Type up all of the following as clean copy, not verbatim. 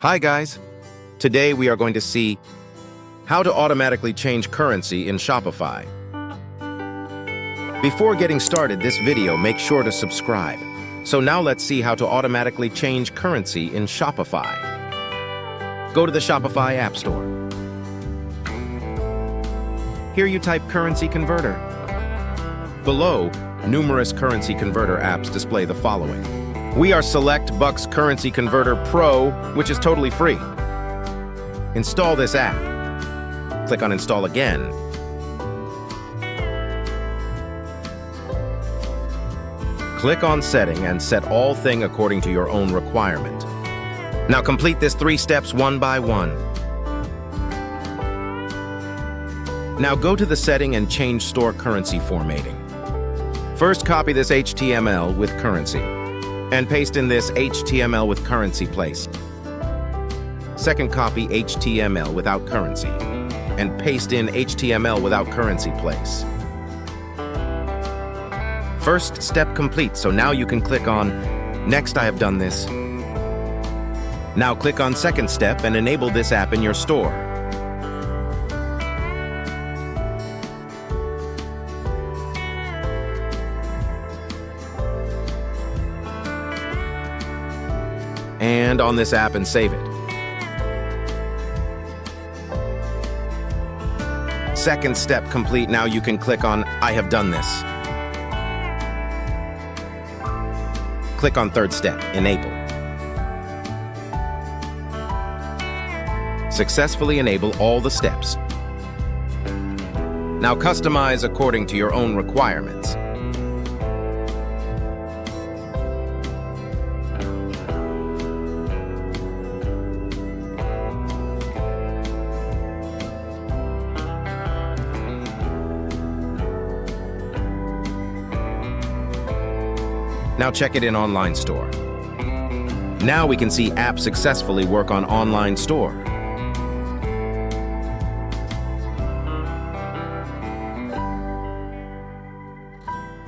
Hi guys! Today we are going to see how to automatically change currency in Shopify. Before getting started this video, make sure to subscribe. So now let's see how to automatically change currency in Shopify. Go to the Shopify App Store. Here you type currency converter. Below, numerous currency converter apps display the following. We are Select Bucks Currency Converter Pro, which is totally free. Install this app. Click on Install again. Click on Setting and set all thing according to your own requirement. Now complete this 3 steps one by one. Now go to the setting and change store currency formatting. First copy this HTML with currency and paste in this HTML with currency placed. Second, copy HTML without currency and paste in HTML without currency place. First step complete, so now you can click on Next, I have done this. Now click on second step and enable this app in your store. And on this app and save it. Second step complete, now you can click on I have done this. Click on third step, enable. Successfully enable all the steps. Now customize according to your own requirements. Now check it in online store. Now we can see app successfully work on online store.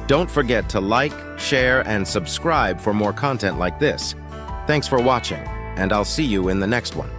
Don't forget to like, share, and subscribe for more content like this. Thanks for watching, and I'll see you in the next one.